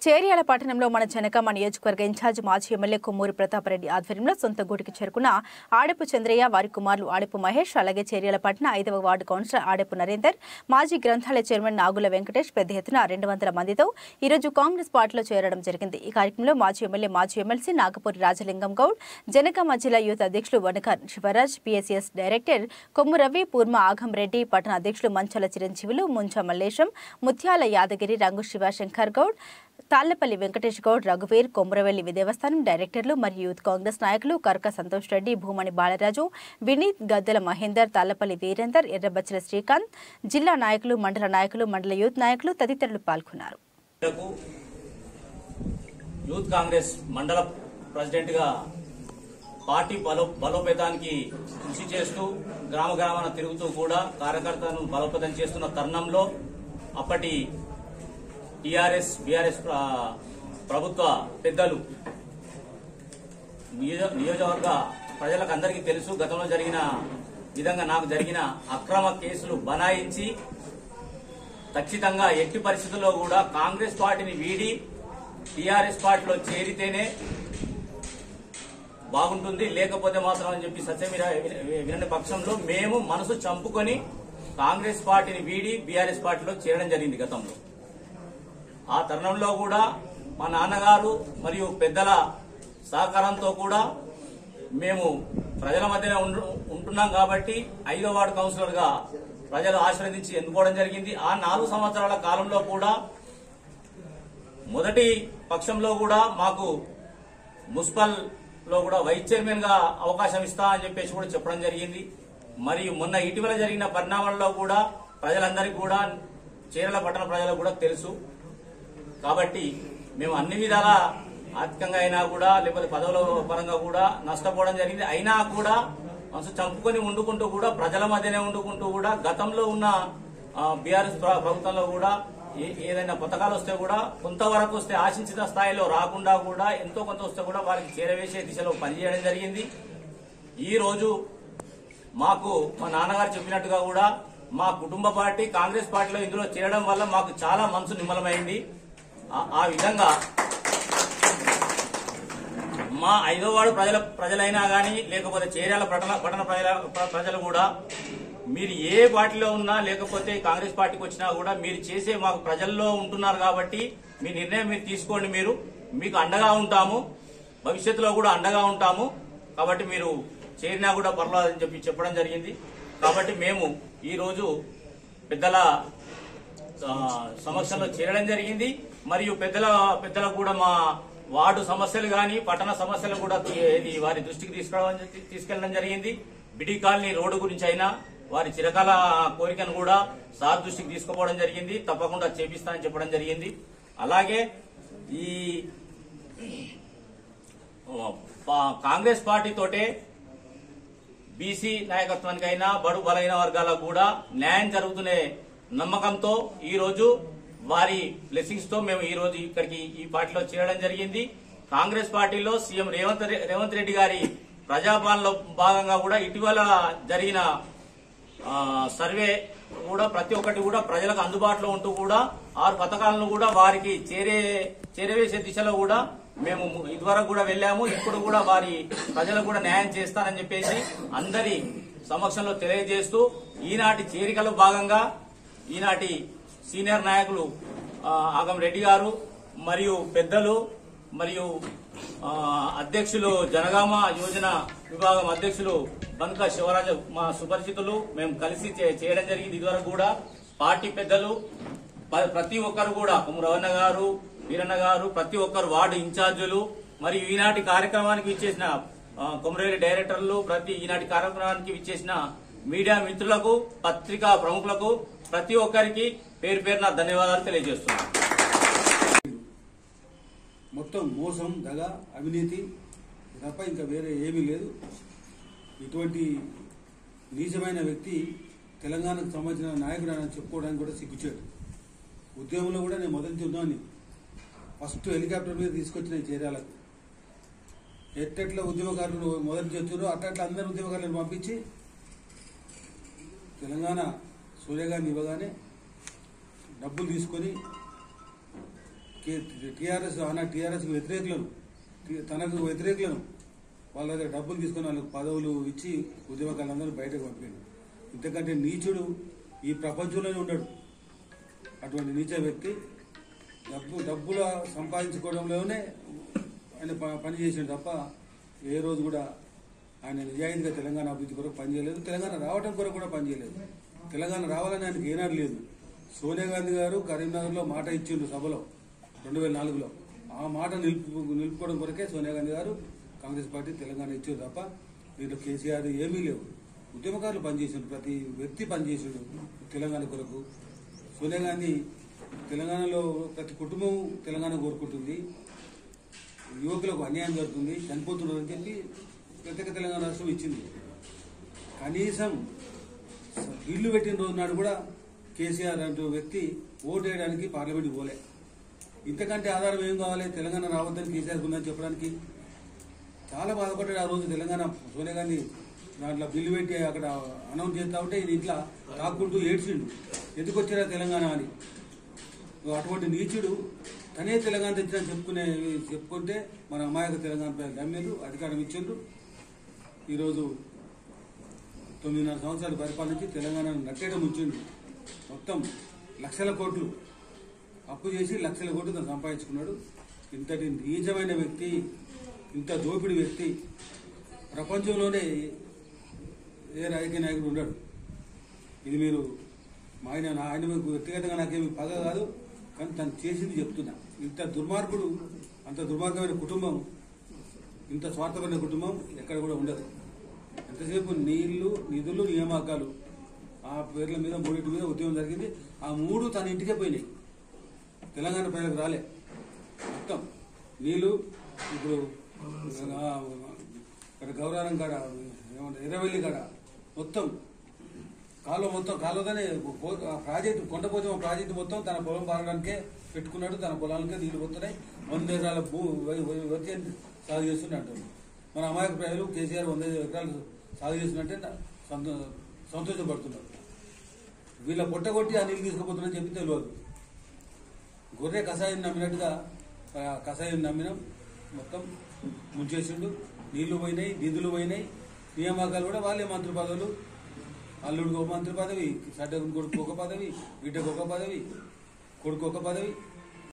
చేర్యాల పట్టణంలో మన జనగామ నియోజకవర్గ ఇన్ఛార్జ్ మాజీ ఎమ్మెల్యే కొమ్మూరి ప్రతాపరెడ్డి ఆధ్వర్యంలో సొంత గూటికి చేరుకున్న ఆడపు చంద్రయ్య, వారి కుమారులు ఆడపు మహేష్, అలాగే చేర్యాల పట్టణ 5వ వార్డు కౌన్సిలర్ ఆడపు నరేందర్, మాజీ గ్రంథాలయ చైర్మన్ నాగుల వెంకటేష్ పెద్ద ఎత్తున 200 మందితో ఈరోజు కాంగ్రెస్ పార్టీలో చేరడం జరిగింది. ఈ కార్యక్రమంలో మాజీ ఎమ్మెల్యే, మాజీ ఎమ్మెల్సీ నాగపూరి రాజలింగం గౌడ్, జనగామ జిల్లా యూత్ అధ్యక్షులు వనకర్ శివరాజ్, పిఎస్ఎస్ డైరెక్టర్ కొమ్ము రవి, పూర్మ ఆగం రెడ్డి, పట్టణ అధ్యక్షులు మంచాల చిరంజీవులు, ముంచ మల్లేశం, ముత్యాల యాదగిరి, రంగు శివశంకర్ గౌడ్, తాళ్లపల్లి వెంకటేష్ గౌడ్, రఘువీర్, కొమ్మురవెల్లి దేవస్థానం డైరెక్టర్లు మరియు యూత్ కాంగ్రెస్ నాయకులు కరక సంతోష్ రెడ్డి, భూమణి బాలరాజు, వినీత్, గద్దెల మహేందర్, తాళ్లపల్లి వీరేందర్, ఎర్రబచ్చల శ్రీకాంత్, జిల్లా నాయకులు, మండల నాయకులు, మండల యూత్ నాయకులు తదితరులు పాల్గొన్నారు. యూత్ కాంగ్రెస్ మండల ప్రెసిడెంట్ గా పార్టీ బలోపేతానికి కృషి చేస్తూ గ్రామ గ్రామాన తిరుగుతూ కూడా కార్యకర్తలను బలోపేతం చేస్తున్న తరుణంలో అప్పటి టీఆర్ఎస్ బీఆర్ఎస్ ప్రభుత్వ పెద్దలు నియోజకవర్గ ప్రజలకు అందరికీ తెలుసు, గతంలో జరిగిన విధంగా నాకు జరిగిన అక్రమ కేసులు బనాయించి ఖచ్చితంగా ఎట్టి పరిస్థితుల్లో కూడా కాంగ్రెస్ పార్టీని వీడి టీఆర్ఎస్ పార్టీలో చేరితేనే బాగుంటుంది, లేకపోతే మాత్రం అని చెప్పి సత్యమీర వినని పక్షంలో మేము మనసు చంపుకొని కాంగ్రెస్ పార్టీని వీడి బీఆర్ఎస్ పార్టీలో చేరడం జరిగింది గతంలో. ఆ తరుణంలో కూడా మా నాన్నగారు మరియు పెద్దల సహకారంతో కూడా మేము ప్రజల మధ్యనే ఉంటున్నాం కాబట్టి 5వ వార్డు కౌన్సిలర్ గా ప్రజలు ఆశీర్వదించి ఎన్నుకోవడం జరిగింది. ఆ 4 సంవత్సరాల కాలంలో కూడా మొదటి పక్షంలో కూడా మాకు మున్సిపల్ లో కూడా వైస్ చైర్మన్ గా అవకాశం ఇస్తా అని చెప్పేసి కూడా చెప్పడం జరిగింది. మరియు మొన్న ఇటీవల జరిగిన పరిణామాల్లో కూడా ప్రజలందరికీ కూడా చేర్యాల పట్టణ ప్రజలకు కూడా తెలుసు కాబట్టి మేము అన్ని విధాల ఆర్థికంగా అయినా కూడా లేకపోతే పదవుల పరంగా కూడా నష్టపోవడం జరిగింది. అయినా కూడా మనసు చంపుకొని వండుకుంటూ కూడా ప్రజల మధ్యనే వండుకుంటూ కూడా గతంలో ఉన్న బీఆర్ఎస్ ప్రభుత్వంలో కూడా ఏదైనా పథకాలు వస్తే కూడా కొంతవరకు వస్తే ఆశించిన స్థాయిలో రాకుండా కూడా ఎంతో కొంత వస్తే కూడా వారికి చేరవేసే దిశలో పనిచేయడం జరిగింది. ఈ రోజు మాకు మా నాన్నగారు చెప్పినట్టుగా కూడా మా కుటుంబ పార్టీ కాంగ్రెస్ పార్టీలో ఇందులో చేరడం వల్ల మాకు చాలా మనసు నిమ్మలమైంది. ఆ విధంగా మా 5వ వార్డు ప్రజలైనా గానీ లేకపోతే చేర్యాల పట్టణ ప్రజలు కూడా మీరు ఏ పార్టీలో ఉన్నా లేకపోతే కాంగ్రెస్ పార్టీకి వచ్చినా కూడా మీరు చేసే మాకు ప్రజల్లో ఉంటున్నారు కాబట్టి మీ నిర్ణయం మీరు తీసుకోండి, మీకు అండగా ఉంటాము, భవిష్యత్తులో కూడా అండగా ఉంటాము, కాబట్టి మీరు చేరినా కూడా పర్వాలేదని చెప్పి చెప్పడం జరిగింది. కాబట్టి మేము ఈ రోజు పెద్దల సమక్షంలో చేరడం జరిగింది. మరియు పెద్దలకు కూడా మా వార్డు సమస్యలు గాని పట్టణ సమస్యలు కూడా వారి దృష్టికి తీసుకెళ్లడం జరిగింది. బిడి కాలనీ రోడ్డు గురించి అయినా వారి చిరకాల కోరికను కూడా సార్ దృష్టికి తీసుకుపోవడం జరిగింది. తప్పకుండా చేపిస్తానని చెప్పడం జరిగింది. అలాగే ఈ కాంగ్రెస్ పార్టీతోటే బీసీ నాయకత్వానికైనా బడు బలైన వర్గాలకు కూడా న్యాయం జరుగుతునే నమ్మకంతో ఈ రోజు వారి బ్లెస్సింగ్స్ తో మేము ఈ రోజు ఇక్కడికి ఈ పార్టీలో చేరడం జరిగింది. కాంగ్రెస్ పార్టీలో సీఎం రేవంత్ రెడ్డి గారి ప్రజాపాలనలో భాగంగా కూడా ఇటీవల జరిగిన సర్వే కూడా ప్రతి ఒక్కటి కూడా ప్రజలకు అందుబాటులో ఉంటూ కూడా 6 పథకాలను కూడా వారికి చేరవేసే దిశలో కూడా మేము ఇదివరకు కూడా వెళ్లాము. ఇప్పుడు కూడా వారి ప్రజలకు కూడా న్యాయం చేస్తానని చెప్పేసి అందరి సమక్షంలో తెలియజేస్తూ ఈనాటి చేరికలో భాగంగా ఈనాటి సీనియర్ నాయకులు ఆగం రెడ్డి గారు మరియు పెద్దలు మరియు అధ్యక్షులు జనగామ యోజన విభాగం అధ్యక్షులు బనక శివరాజు మా సుపరిచితులు మేము కలిసి చేయడం జరిగింది. ఇదివరకు కూడా పార్టీ పెద్దలు ప్రతి ఒక్కరు కూడా కొమ్మురవన్న గారు, వీరన్న గారు, ప్రతి ఒక్కరు వార్డు ఇన్ఛార్జీలు మరియు ఈనాటి కార్యక్రమానికి విచ్చేసిన కొమరేలి డైరెక్టర్లు, ఈనాటి కార్యక్రమానికి విచ్చేసిన మీడియా మిత్రులకు, పత్రికా ప్రముఖులకు ప్రతి ఒక్కరికి పేరు పేరున ధన్యవాదాలు తెలియజేస్తున్నాను. మొత్తం మోసం, దగ, అవినీతి తప్ప ఇంకా వేరే ఏమీ లేదు. ఇటువంటి నీచమైన వ్యక్తి తెలంగాణకు సంబంధించిన నాయకుడు అని చెప్పుకోవడానికి కూడా సిగ్గుచేటు. ఉద్యమంలో కూడా నేను మొదటి ఉన్నాను. ఫస్ట్ హెలికాప్టర్ మీద తీసుకొచ్చిన చేర్యాలకు ఎట్టెట్లా ఉద్యమకారులు మొదటి వచ్చారో అట్లా అందరు ఉద్యమకారులను పంపించి తెలంగాణ సోనియా గాంధీ ఇవ్వగానే డబ్బులు తీసుకొని టీఆర్ఎస్ టీఆర్ఎస్ వ్యతిరేకులను తనకు వ్యతిరేకులను వాళ్ళ దగ్గర డబ్బులు తీసుకుని వాళ్ళకి పదవులు ఇచ్చి ఉద్యమకాలందరూ బయటకు పంపాడు. ఇంతకంటే నీచుడు ఈ ప్రపంచంలోనే ఉండడు. అటువంటి నీచ వ్యక్తి డబ్బుల సంపాదించుకోవడంలోనే ఆయన పనిచేసాడు తప్ప ఏ రోజు కూడా ఆయన నిజాయితీగా తెలంగాణ అభివృద్ధి కొరకు పనిచేయలేదు. తెలంగాణ రావడం కొరకు కూడా పనిచేయలేదు. తెలంగాణ రావాలని ఆయనకు ఏనాడు లేదు. సోనియా గాంధీ గారు కరీంనగర్లో మాట ఇచ్చిండ్రు సభలో 2004లో. ఆ మాట నిలుపుకోవడం కొరకే సోనియా గాంధీ గారు కాంగ్రెస్ పార్టీ తెలంగాణ ఇచ్చారు తప్ప దీంట్లో కేసీఆర్ ఏమీ లేవు. ఉద్యమకారులు పనిచేసాడు, ప్రతి వ్యక్తి పనిచేసాడు తెలంగాణ కొరకు. సోనియా గాంధీ తెలంగాణలో ప్రతి కుటుంబం తెలంగాణ కోరుకుంటుంది. యువకులకు అన్యాయం జరుగుతుంది, చనిపోతున్నారని చెప్పి ప్రత్యేక తెలంగాణ రాష్ట్రం ఇచ్చింది. కనీసం బిల్లు పెట్టిన రోజు నాడు కూడా కేసీఆర్ అంటూ వ్యక్తి ఓటు వేయడానికి పార్లమెంట్కి పోలే. ఇంతకంటే ఆధారం ఏం కావాలి? తెలంగాణ రావద్దని కేసీఆర్ ఉందని చెప్పడానికి. చాలా బాధపడ్డాడు ఆ రోజు. తెలంగాణ సోనియా గాంధీ దాంట్లో బిల్లు పెట్టి అక్కడ అనౌన్స్ చేస్తా ఉంటే ఇది ఇంట్లో తాక్కుంటూ ఏడ్చిండు, ఎందుకు వచ్చారా తెలంగాణ అని. అటువంటి నీచుడు తనే తెలంగాణ తెచ్చినా చెప్పుకుంటే మన అమాయక తెలంగాణ పై గమ్యాలు అధికారం ఇచ్చిండ్రు. ఈరోజు 9.5 సంవత్సరాలు పరిపాలించి తెలంగాణను నట్టేయడం ఉంచిండు. మొత్తం లక్షల కోట్లు అప్పు చేసి లక్షల కోట్లు తను సంపాదించుకున్నాడు. ఇంతటి నీచమైన వ్యక్తి, ఇంత దోపిడి వ్యక్తి ప్రపంచంలోనే ఏ రాజకీయ నాయకుడు ఉండడు. ఇది మీరు ఆయన వ్యక్తిగతంగా నాకేమి పగ కాదు, కానీ తను చేసింది చెప్తున్నా. ఇంత దుర్మార్గుడు, అంత దుర్మార్గమైన కుటుంబం, ఇంత స్వార్థమైన కుటుంబం ఎక్కడ కూడా ఉండదు. ఎంతసేపు నిధులు నియామకాలు ఆ పేర్ల మీద 3 మీద ఉద్యమం జరిగింది. ఆ 3 తన ఇంటికే పోయినాయి, తెలంగాణ ప్రజలకు రాలే. మొత్తం నీళ్లు ఇప్పుడు గౌరవం కాడ ఏమంటారు ఎర్రవెల్లి కాడ మొత్తం కాలువతోనే ప్రాజెక్టు కొండపోచమ్మ ప్రాజెక్టు మొత్తం తన పొలం పారడానికే పెట్టుకున్నాడు. తన పొలాలకే నీళ్లు పోతున్నాయి. 100 ఎకరాల వచ్చి సాగు చేస్తున్నట్టు. మన అమాయక ప్రజలు కేసీఆర్ 100 ఎకరాలు సాగు చేస్తున్నట్టే సంతోషపడుతున్నారు. వీళ్ళ పొట్టగొట్టి ఆ నీళ్లు తీసుకుపోతున్నారని చెప్పి తెలియదు. గొర్రె కషాయం నమ్మినట్టుగా కషాయం నమ్మినాం, మొత్తం ముంచేసిండు. నీళ్లు పోయినాయి, నిధులు పోయినాయి, నియామకాలు కూడా వాళ్ళే మంత్రి పదవులు. అల్లుడికి ఒక మంత్రి పదవి, సడ్డ కొడుకు ఒక పదవి, బిడ్డకు ఒక పదవి, కొడుకు ఒక పదవి.